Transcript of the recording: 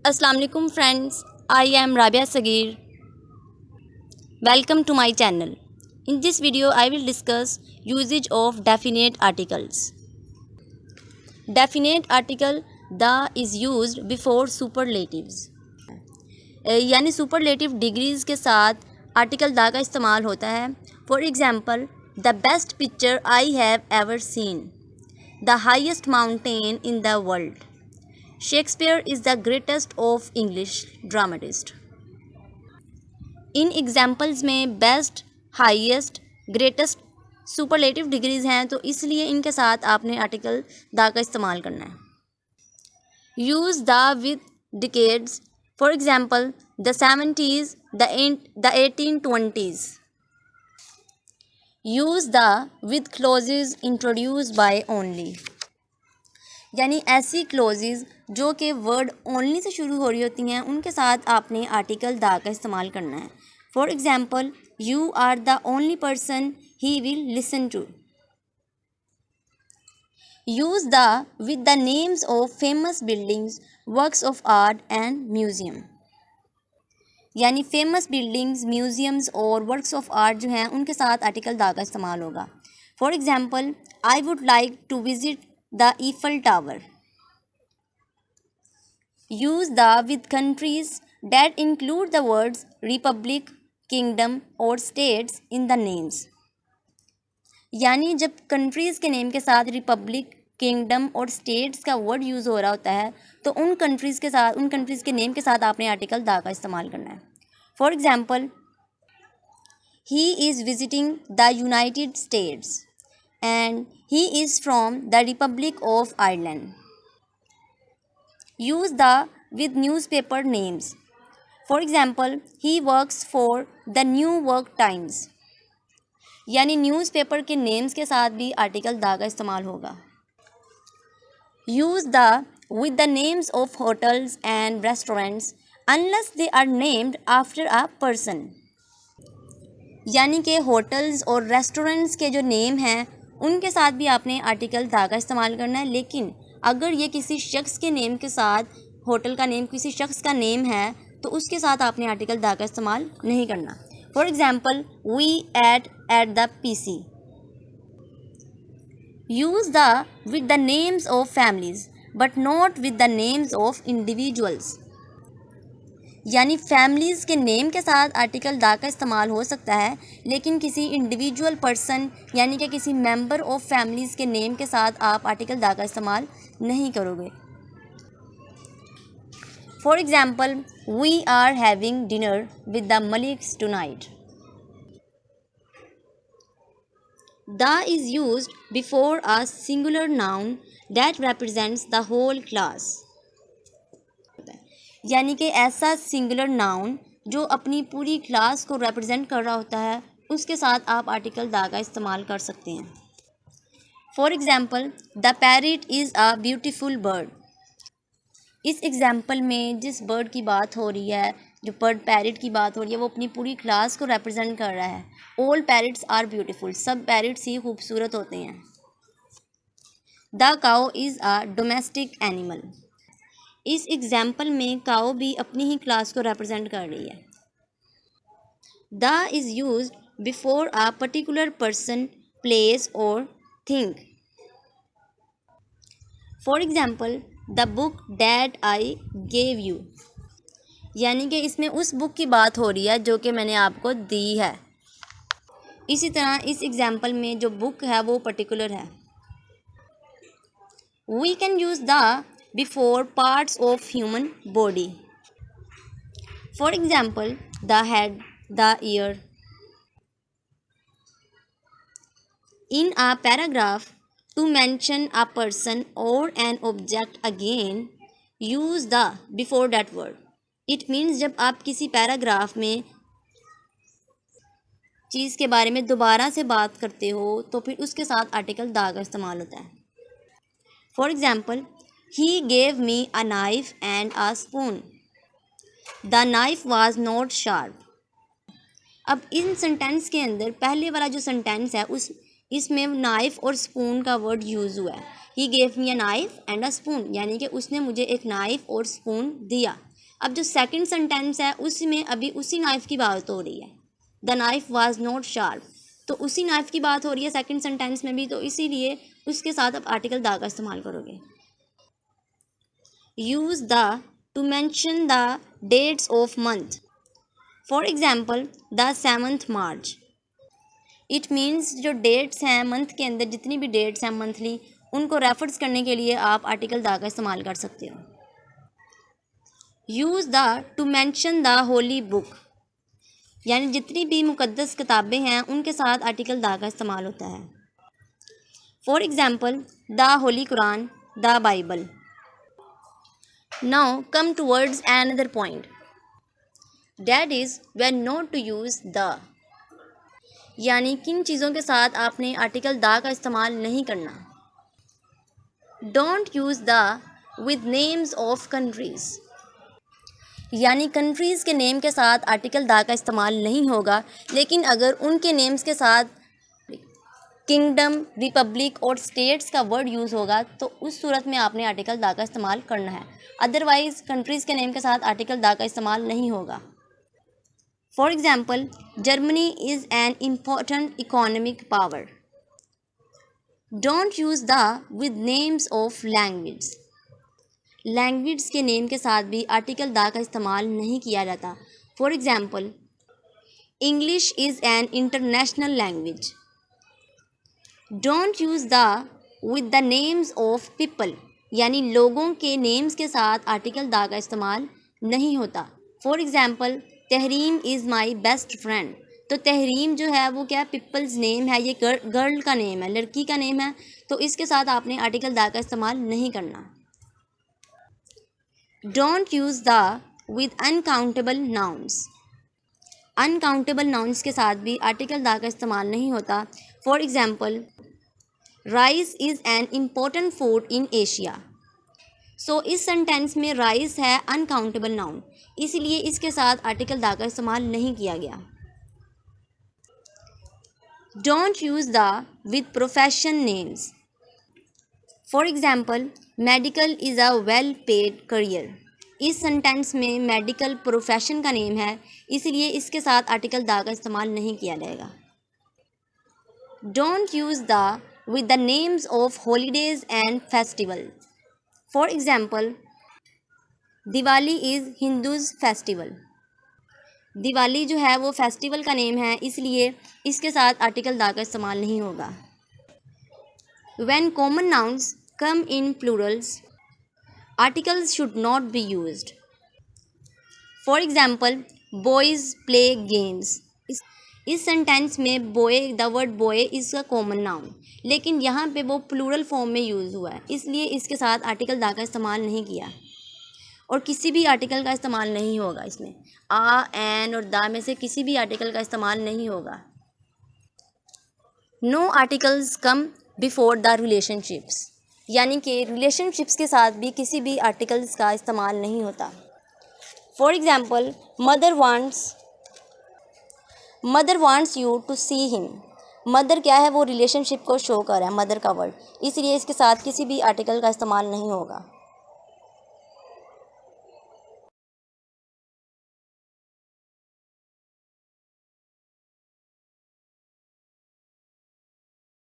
Assalamu alaikum friends, I am Rabia Sagir. Welcome to my channel. In this video I will discuss usage of definite articles. Definite article the is used before superlatives. यानी superlative degrees के साथ article the का इस्तेमाल होता है. For example, the best picture I have ever seen. The highest mountain in the world. Shakespeare is the greatest of English dramatists. इन examples में best, highest, greatest superlative degrees हैं, तो इसलिए इनके साथ आपने आर्टिकल द का इस्तेमाल करना है. Use the with decades. For example the 70s, the 1820s. Use the with clauses introduce by only. यानी ऐसी क्लोजेज जो कि वर्ड ओनली से शुरू हो रही होती हैं, उनके साथ आपने आर्टिकल द का इस्तेमाल करना है. For example you are the only person he will listen to. Use the with the names of famous buildings, works of art and museum. यानी फेमस बिल्डिंग्स, म्यूज़ियम्स और वर्क्स ऑफ आर्ट जो हैं, उनके साथ आर्टिकल द का इस्तेमाल होगा. For example I would like to visit the Eiffel Tower. Use the with countries that include the words republic, kingdom or states in the names. यानी जब कंट्रीज़ के नेम के साथ रिपब्लिक, किंगडम और states का वर्ड यूज़ हो रहा होता है, तो उन कंट्रीज़ के नेम के साथ आपने आर्टिकल द का इस्तेमाल करना है. For example he is visiting the United states and he is from the Republic of Ireland. Use the with newspaper names. For example, he works for the New York Times. यानी newspaper के names के साथ भी article the का इस्तेमाल होगा. Use the with the names of hotels and restaurants unless they are named after a person. यानी कि होटल्स और रेस्टोरेंट्स के जो नेम हैं, उनके साथ भी आपने आर्टिकल द का इस्तेमाल करना है. लेकिन अगर ये किसी शख्स के नेम के साथ, होटल का नेम किसी शख्स का नेम है, तो उसके साथ आपने आर्टिकल द का इस्तेमाल नहीं करना. For example we at the PC. Use the with the names of families but not with the names of individuals. यानी फैमिलीज़ के नेम के साथ आर्टिकल द का इस्तेमाल हो सकता है, लेकिन किसी इंडिविजुअल पर्सन यानी कि किसी मेंबर ऑफ फैमिलीज़ के नेम के साथ आप आर्टिकल द का इस्तेमाल नहीं करोगे. For example we are having dinner with the Maliks tonight. The is used before a singular noun that represents the whole class. यानी कि ऐसा सिंगुलर नाउन जो अपनी पूरी क्लास को रिप्रेजेंट कर रहा होता है, उसके साथ आप आर्टिकल द का इस्तेमाल कर सकते हैं. For example the parrot is a beautiful bird. इस एग्जाम्पल में जिस बर्ड की बात हो रही है, जो बर्ड पैरट की बात हो रही है, वो अपनी पूरी क्लास को रिप्रेजेंट कर रहा है. All parrots are beautiful. सब पैरट्स ही खूबसूरत होते हैं. The cow is a domestic animal. इस एग्जाम्पल में काओ भी अपनी ही क्लास को रिप्रेजेंट कर रही है. The is used before a particular person, place और thing. For example the book that I gave you. यानी कि इसमें उस बुक की बात हो रही है जो कि मैंने आपको दी है. इसी तरह इस एग्जाम्पल में जो बुक है वो पर्टिकुलर है. We can use the before parts of human body. For example, the head, the ear. In a paragraph, to mention a person or an object again, use the before that word. It means जब आप किसी paragraph में चीज़ के बारे में दोबारा से बात करते हो, तो फिर उसके साथ आर्टिकल द का इस्तेमाल होता है. For example, he gave me a knife and a spoon. The knife was not sharp. अब इन सेंटेंस के अंदर पहले वाला जो सेंटेंस है इसमें नाइफ और स्पून का वर्ड यूज़ हुआ है. He gave me a knife and a spoon, यानी कि उसने मुझे एक नाइफ और स्पून दिया. अब जो सेकंड सेंटेंस है उसमें अभी उसी नाइफ़ की बात हो रही है, the knife was not sharp, तो उसी नाइफ़ की बात हो रही है सेकंड सेंटेंस में भी, तो इसीलिए उसके साथ आप आर्टिकल द का इस्तेमाल करोगे। Use the to mention the dates of month, for example the 7th March. It means जो डेट्स हैं मंथ के अंदर, जितनी भी डेट्स हैं मंथली, उनको रेफर्स करने के लिए आप आर्टिकल द का इस्तेमाल कर सकते हो। Use the to mention the Holi book, यानी जितनी भी मुकद्दस किताबें हैं उनके साथ आर्टिकल द का इस्तेमाल होता है। For example the Holi Quran, the Bible. Now come towards another point, that is when not to use the, यानी किन चीज़ों के साथ आपने आर्टिकल द का इस्तेमाल नहीं करना। Don't use the with names of countries, यानी कंट्रीज़ के नेम के साथ आर्टिकल द का इस्तेमाल नहीं होगा, लेकिन अगर उनके नेम्स के साथ किंगडम, रिपब्लिक और स्टेट्स का वर्ड यूज़ होगा तो उस सूरत में आपने आर्टिकल द का इस्तेमाल करना है। अदरवाइज़ कंट्रीज़ के नेम के साथ आर्टिकल द का इस्तेमाल नहीं होगा। For example Germany is an important economic power. Don't use the with names of language, language के नेम के साथ भी आर्टिकल द का इस्तेमाल नहीं किया जाता। For example English is an international language. Don't use the with the names of people, यानी लोगों के नेम्स के साथ आर्टिकल द का इस्तेमाल नहीं होता। For example Tahreem is my best friend, तो तहरीम जो है वो क्या, पीपल्स नेम है, ये गर्ल का नेम है, लड़की का नेम है, तो इसके साथ आपने आर्टिकल द का इस्तेमाल नहीं करना। Don't use the with uncountable nouns, uncountable nouns के साथ भी आर्टिकल द का इस्तेमाल नहीं होता। For example rice is an important food in Asia. So इस सेंटेंस में राइस है अनकाउंटेबल नाउन, इसलिए इसके साथ आर्टिकल द का इस्तेमाल नहीं किया गया। Don't use the with profession names, for example medical is a well paid career. इस सेंटेंस में मेडिकल प्रोफेशन का नेम है, इसलिए इसके साथ आर्टिकल द का इस्तेमाल नहीं किया जाएगा। Don't use the with the names of holidays and festival, for example Diwali is Hindus festival. Diwali जो है वो फेस्टिवल का नेम है, इसलिए इसके साथ आर्टिकल द का इस्तेमाल नहीं होगा। When common nouns come in plurals, articles should not be used. For example, boys play games. इस सेंटेंस में boy, the word boy is का कॉमन नाउन, लेकिन यहाँ पे वो प्लूरल फॉर्म में यूज़ हुआ है, इसलिए इसके साथ आर्टिकल द का इस्तेमाल नहीं किया, और किसी भी आर्टिकल का इस्तेमाल नहीं होगा इसमें। आ, एन और द में से किसी भी आर्टिकल का इस्तेमाल नहीं होगा। No articles come before the relationships, यानी कि रिलेशनशिप्स के साथ भी किसी भी आर्टिकल्स का इस्तेमाल नहीं होता। For example mother wants you to see him. Mother क्या है, वो रिलेशनशिप को शो कर रहा है, मदर का वर्ड, इसलिए इसके साथ किसी भी आर्टिकल का इस्तेमाल नहीं होगा।